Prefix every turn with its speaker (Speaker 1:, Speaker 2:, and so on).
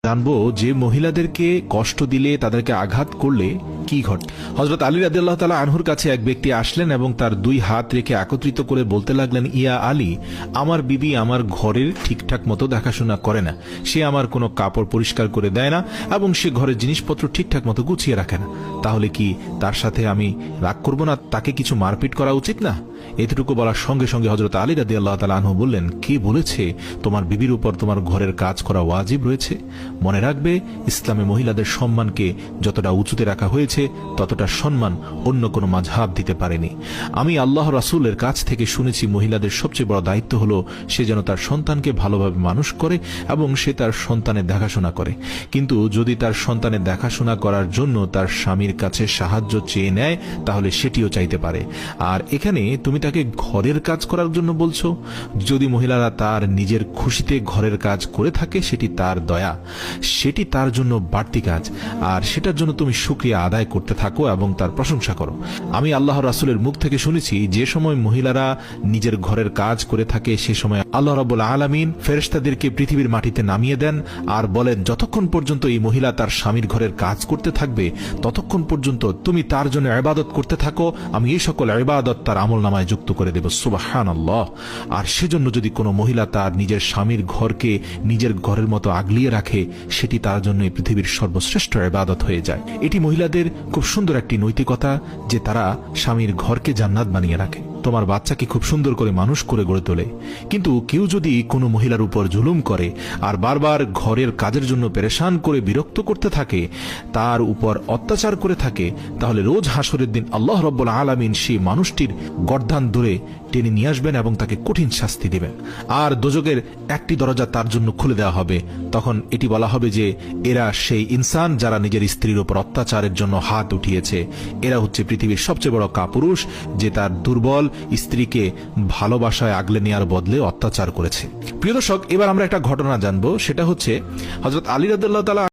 Speaker 1: জানবো যে মহিলাদেরকে কষ্ট দিলে, তাদেরকে আঘাত করলে কি ঘটে। হযরত আলী রাদিয়াল্লাহু তাআলা আনহুর কাছে এক ব্যক্তি আসলেন এবং তার দুই হাত রেখে একত্রিত করে বলতে লাগলেন, ইয়া আলী, আমার বিবি আমার ঘরের ঠিকঠাক মতো দেখাশোনা করে না, সে আমার কোনো কাপড় পরিষ্কার করে দেয় না এবং সে ঘরের জিনিসপত্র ঠিকঠাক মতো গুছিয়ে রাখে না। তাহলে কি তার সাথে আমি রাগ করব না? তাকে কিছু মারপিট করা উচিত না? এতটুকু বলার সঙ্গে সঙ্গে হযরত আলী রাদিয়াল্লাহু তাআলা আনহু বললেন, কে বলেছে তোমার বিবির উপর তোমার ঘরের কাজ করা ওয়াজিব রয়েছে? মনে রাখবে, ইসলামে মহিলাদের সম্মানকে যতটা উঁচুতে রাখা হয়েছে ততটা সম্মান অন্য কোনো মাযহাব দিতে পারেনি। আমি আল্লাহ রাসূলের কাছ থেকে শুনেছি মহিলাদের সবচেয়ে বড় দায়িত্ব হলো সে যেন তার সন্তানকে ভালোভাবে মানুষ করে এবং সে তার সন্তানের দেখাশোনা করে। কিন্তু যদি তার সন্তানের দেখাশোনা করার জন্য তার স্বামীর কাছে সাহায্য চেয়ে নেয় তাহলে সেটিও চাইতে পারে। আর এখানে তুমি তাকে ঘরের কাজ করার জন্য বলছো। যদি মহিলারা তার নিজের খুশিতে ঘরের কাজ করে থাকে সেটি তার দয়া, সেটি তার জন্য বাড়তি কাজ, আর সেটার জন্য তুমি শুকরিয়া আদায় করতে থাকো এবং তার প্রশংসা করো। আমি আল্লাহর রাসূলের মুখ থেকে শুনেছি যে সময় মহিলারা নিজের ঘরের কাজ করে থাকে সে সময় আল্লাহ রাব্বুল আলামিন ফেরেশতাদেরকে পৃথিবীর মাটিতে নামিয়ে দেন আর বলেন, যতক্ষণ পর্যন্ত এই মহিলা তার স্বামীর ঘরের কাজ করতে থাকবে ততক্ষণ পর্যন্ত তুমি তার জন্য ইবাদত করতে থাকো, আমি এই সকল ইবাদত তার আমলনামায় যুক্ত করে দেব। সুবহানাল্লাহ। আর সেজন্য যদি কোনো মহিলা তার নিজের স্বামীর ঘরকে নিজের ঘরের মতো আগলিয়ে রাখে সেটি তার জন্য এই পৃথিবীর সর্বশ্রেষ্ঠ ইবাদত হয়ে যায়। এটি মহিলাদের খুব সুন্দর একটি নৈতিকতা যে তারা স্বামীর ঘরকে জান্নাত বানিয়ে রাখে, তোমার বাচ্চাকে খুব সুন্দর করে মানুষ করে গড়ে তোলে। কিন্তু কেউ যদি কোনো মহিলার উপর জুলুম করে আর বারবার ঘরের কাজের জন্য পেরেশান করে বিরক্ত করতে থাকে, তার উপর অত্যাচার করে থাকে, তাহলে রোজ হাসরের দিন আল্লাহ রাব্বুল আলামিন সেই মানুষটির গর্দান ধরে টেনে নিয়ে আসবেন এবং তাকে কঠিন শাস্তি দিবেন। আর দোজখের একটি দরজা তার জন্য খুলে দেওয়া হবে। তখন এটি বলা হবে যে এরা সেই ইনসান যারা নিজের স্ত্রীর উপর অত্যাচারের জন্য হাত উঠিয়েছে। এরা হচ্ছে পৃথিবীর সবচেয়ে বড় কাপুরুষ যে তার দুর্বল স্ত্রীকে ভালোবাসায় আগলে নেওয়ার বদলে অত্যাচার করেছে। প্রিয় দর্শক, এবার আমরা একটা ঘটনা জানবো। সেটা হচ্ছে হযরত আলী রাদিয়াল্লাহু তাআলা